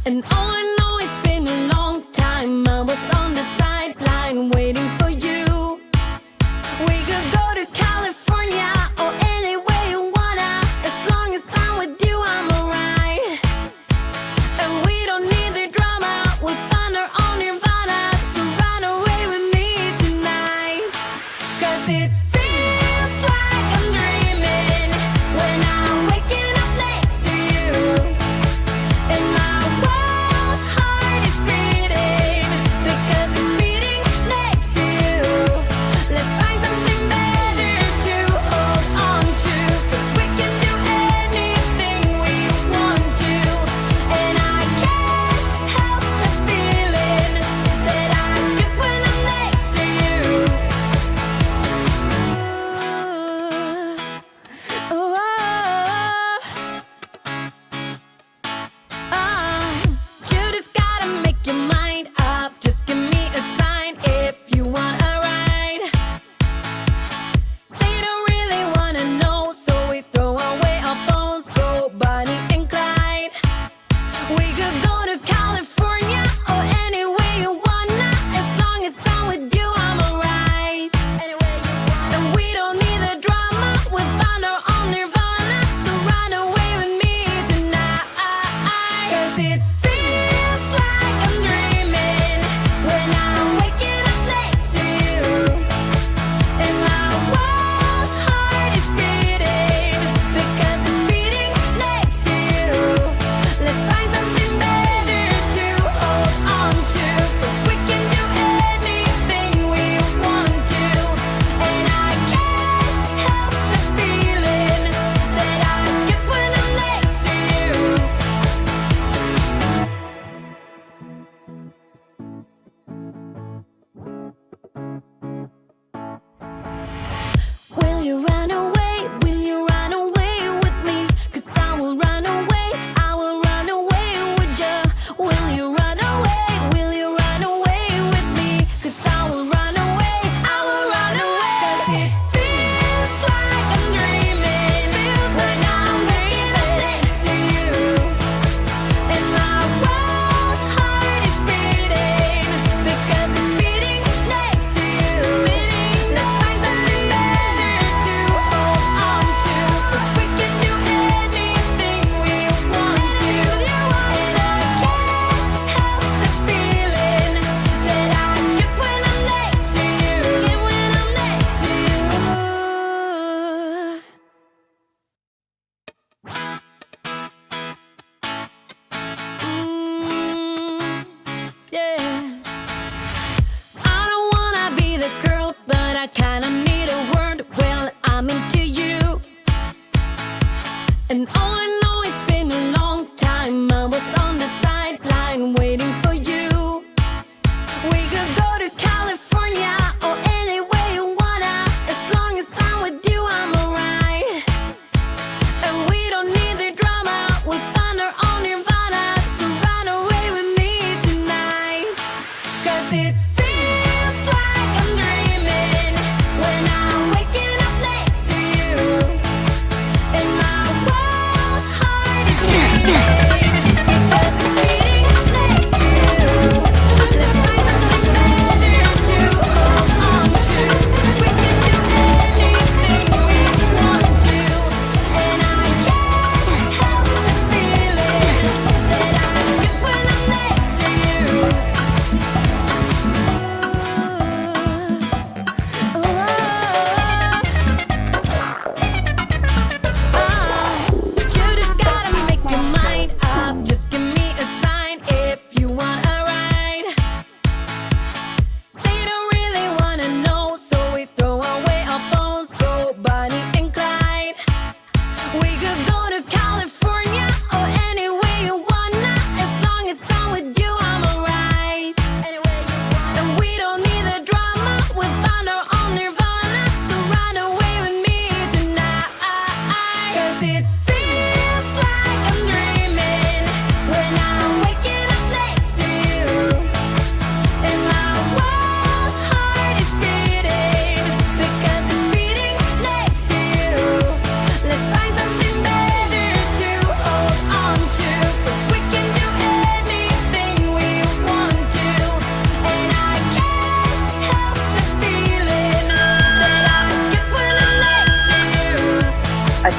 And oh, I know it's been a long time. I was on the sideline waiting for you. We could go to California or anywhere you wanna. As long as I'm with you, I'm alright. And we don't need the drama. We'll find our own nirvana. So run away with me tonight. 'Cause it feels like I'm dreaming when I'm waking up next to you. And my wild heart is beating because it's beating next to you. Let's find something better to hold on to, 'cause we can do anything we want to. And I can't help the feeling that I get when I'm next to you. Ooh, you just gotta make your mind up. Just give me a sign if you want a ride. They don't really wanna know, so we throw away our phones, go Bonnie and Clyde. We could go to California or anywhere you wanna. As long as I'm with you, I'm alright. And we don't need the drama. We found our own nirvana. So run away with me tonight. 'Cause it feels like I'm dreaming when I'm waking up next to you. And my wild heart is beating because it's beating next to you. Let's find something better to hold on to, 'cause we can do anything we want to. And I can't help the feeling that I get when I'm next to you. Will you run away? Will you run away with me? 'Cause I will run away. I will run away with you. Will you run away? Will you run away with me? 'Cause I will run away. I will run away. 'Cause it feels like I'm dreaming when I'm waking up next to you. And my wild heart is beating because it's beating next to you. Let's find something better to hold on to, 'cause we can do anything we want to. And I can't help the feeling that I get when I'm next to you. Get when I'm next to you. Yeah. I don't wanna be the girl, but I kinda need a word. Well, I'm into you. And oh, I know it's been a long time. I was on the sideline waiting for you. We could go to California or anywhere you wanna. As long as I'm with you, I'm alright. And we don't need the drama. We find our own nirvana. So run away with me tonight. 'Cause it feels like I'm dreaming when I'm waking up next to you. And my wild heart is beating because it's beating next to you.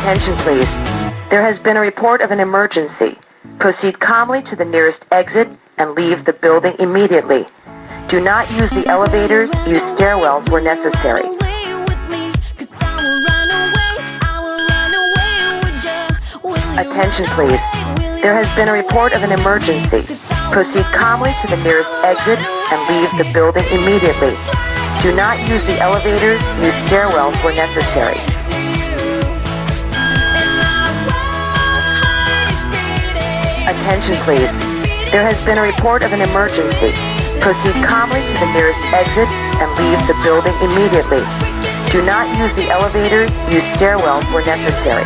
Attention please. There has been a report of an emergency. Proceed calmly to the nearest exit and leave the building immediately. Do not use the elevators, use stairwells where necessary. Attention please. There has been a report of an emergency. Proceed calmly to the nearest exit and leave the building immediately. Do not use the elevators, use stairwells where necessary. Attention please. There has been a report of an emergency. Proceed calmly to the nearest exit and leave the building immediately. Do not use the elevators, use stairwells where necessary.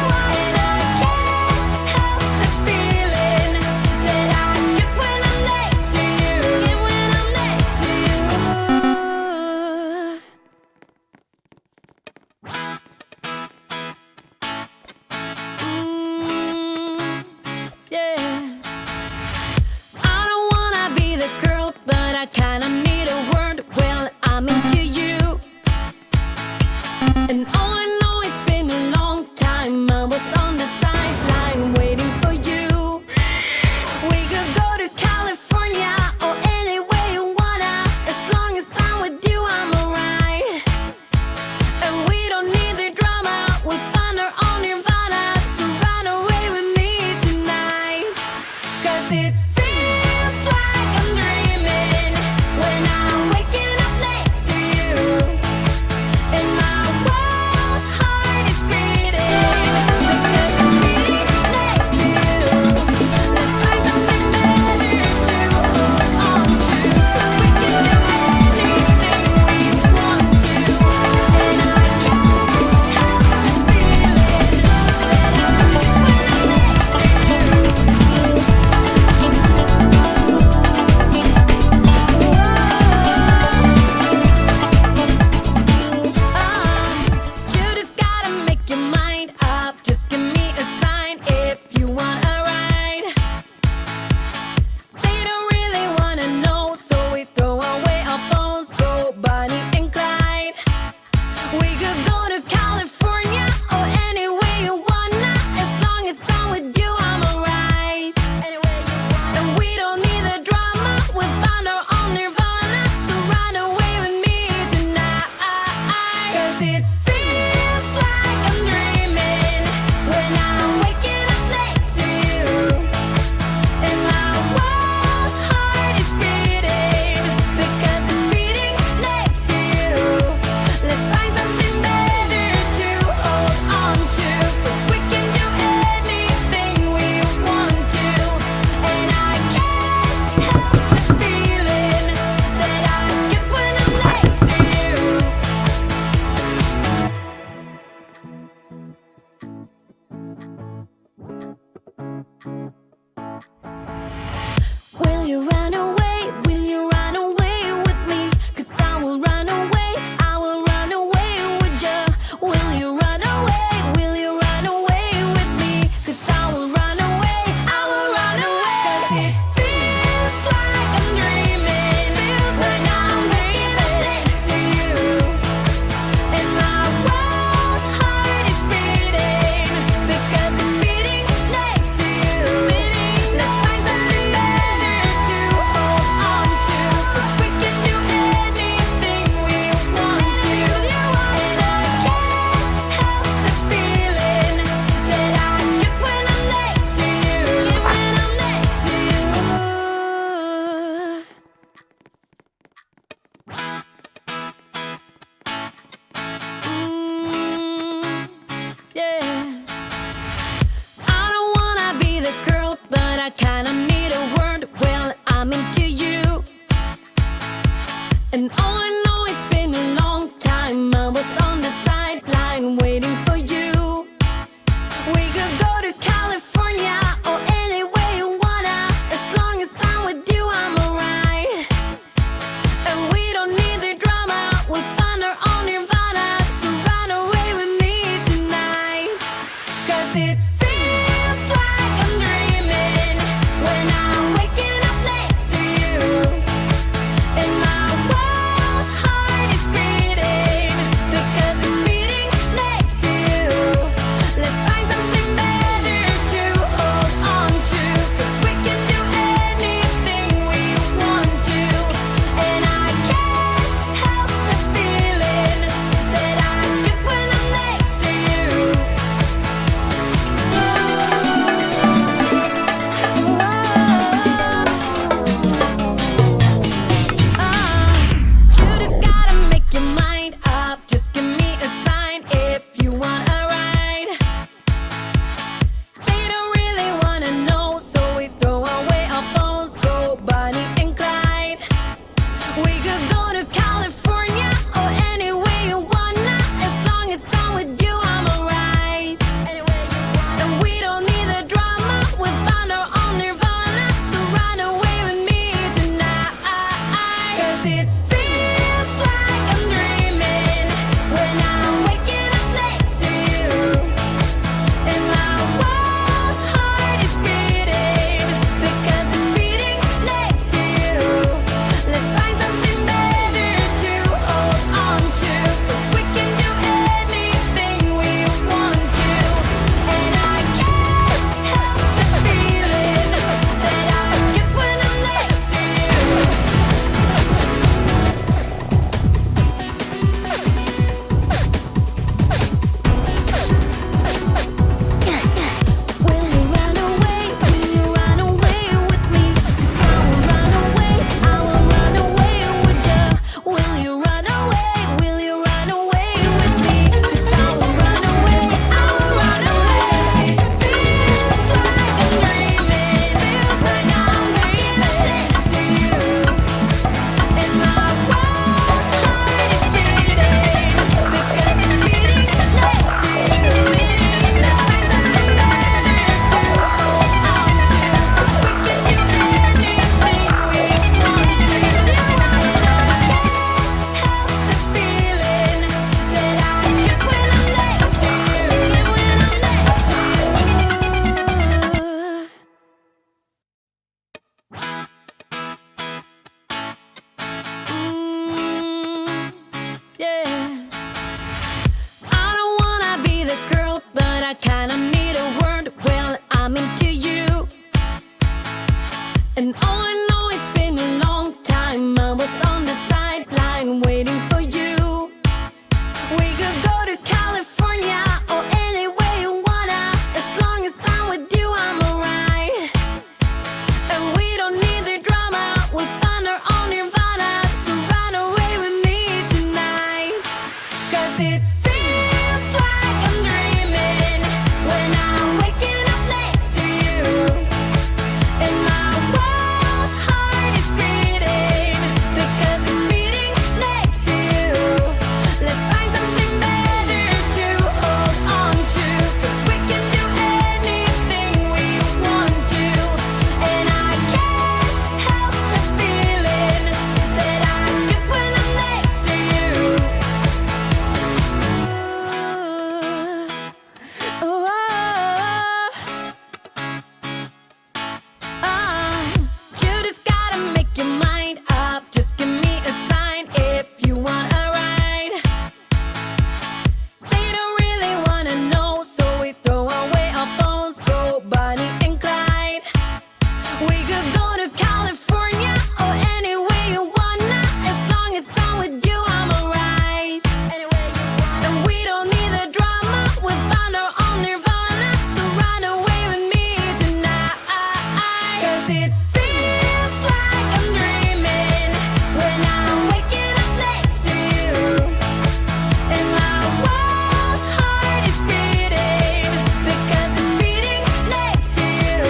And all I know, it's been a long time. I was on the sideline waiting for you. We could go to California or anywhere you wanna. As long as I'm with you, I'm alright. And we don't need the drama. We found our own nirvana. So run away with me tonight. 'Cause it feels like I'm dreaming when I'm waking up next to you. And my and all I know, it's been a long time. I was on the sideline waiting for you. We could go to California or anywhere you wanna. As long as I'm with you, I'm alright. And we don't need the drama. We found our own nirvana. So run away with me tonight. 'Cause it feels like I'm dreaming when I'm waking up next to you. And my world And oh, I know it's been a long time. I was on the sideline waiting for you. We could go to California or anywhere you wanna. As long as I'm with you, I'm alright. And we don't need the drama. We'll find our own nirvana. So run away with me tonight. 'Cause it feels like I'm dreaming when I'm waking up next to you. And my wild heart is beating because it's beating next to you. Let's find something better to hold on to, 'cause we can do anything we want to. And I can't help the feeling that I get when I'm next to you. Ooh, you just gotta make your mind up. Just give me a sign if you want a ride. They don't really wanna know, so we throw away our phones, go Bonnie and Clyde. We could go to California or anywhere you wanna. As long as I'm with you, I'm alright. And we don't need the drama. We'll find our own nirvana. So run away with me tonight. 'Cause it feels like I'm dreaming when I'm waking up next to you. And my wild heart is beating because it's beating next to you.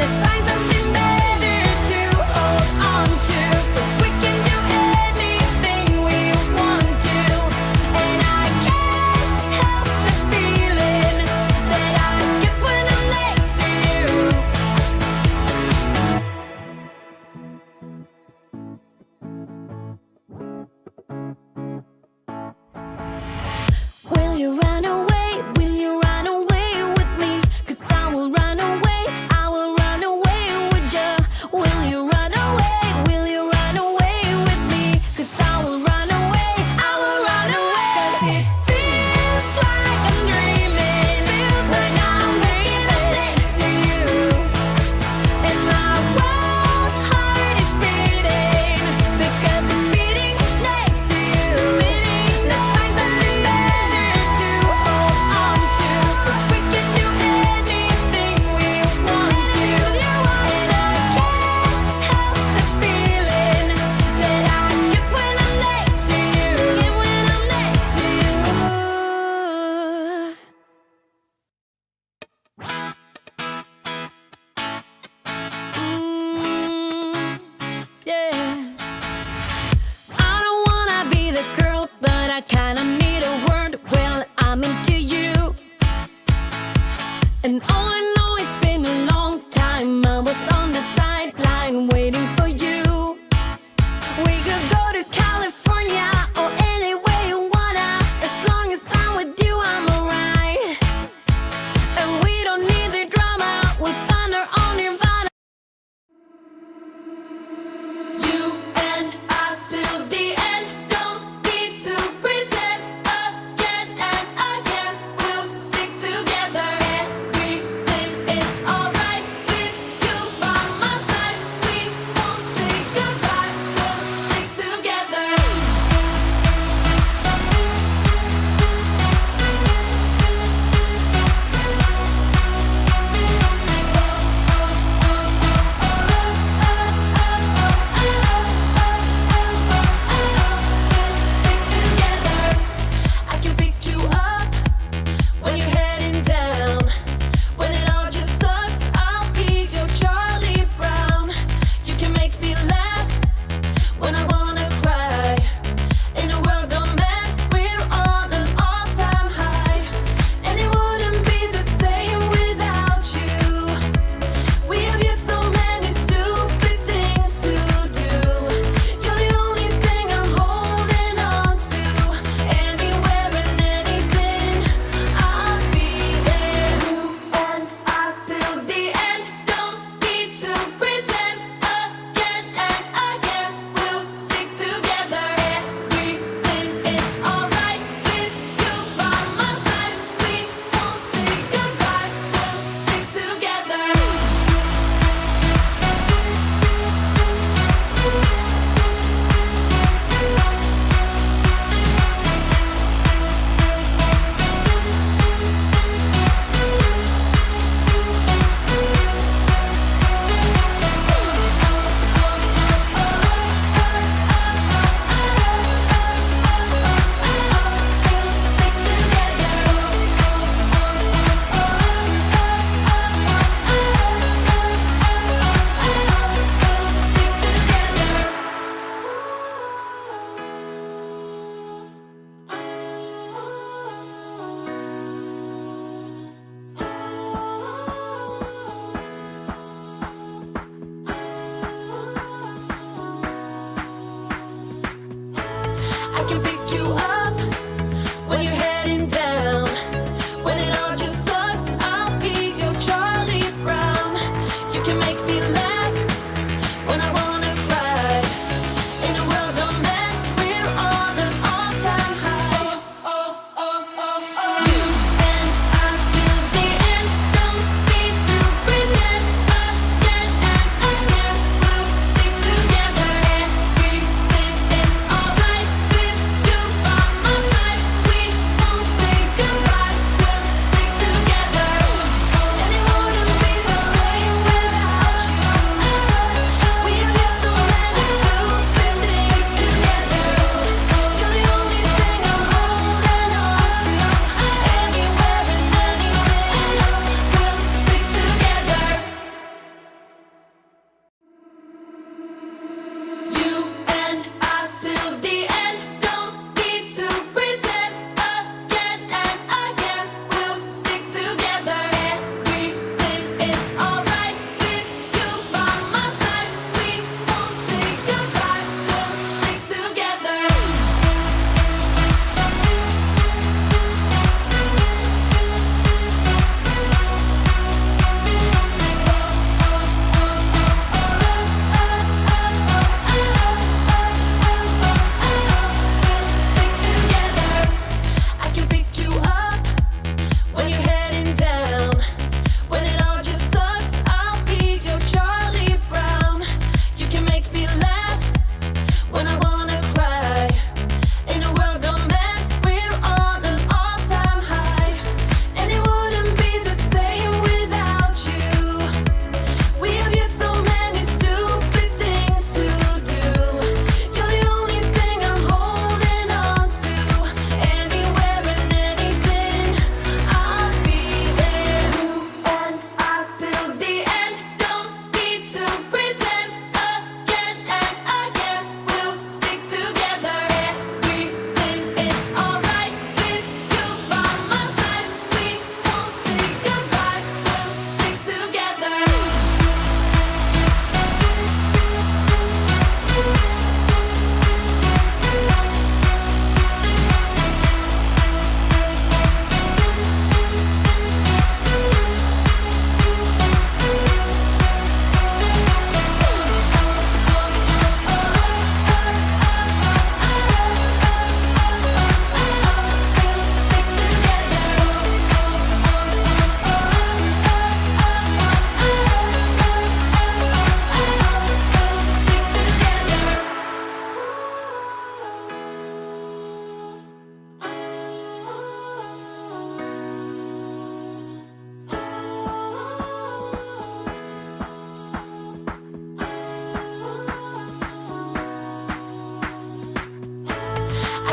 Let's find something better to hold on to, 'cause we can do anything we want to. And I can't help the feeling that I get when I'm next to you. Will you run away? Will you run away with me? 'Cause I will run away. I will run away with you. Will you run away? Will you run away with me? 'Cause I will run away. I will run away. 'Cause it feels like I'm dreaming when I'm waking up next to you. And my wild heart is beating because it's beating next to you. Let's find something better to hold on to, 'cause we can do anything we want to. And I can't help the feeling that I get when I'm next to you. Get when I'm next to you. Yeah. I don't wanna be the girl, but I kinda need a word. Well, I'm into you. And oh, I know it's been a long time. I was on the sideline waiting for you. We could go to California or anywhere you wanna. As long as I'm with you, I'm alright. And we don't need the drama. We'll find our own nirvana. You and I till the end. Don't need to pretend again and again. We'll stick together. Everything is alright with you by my side. We won't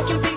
can pick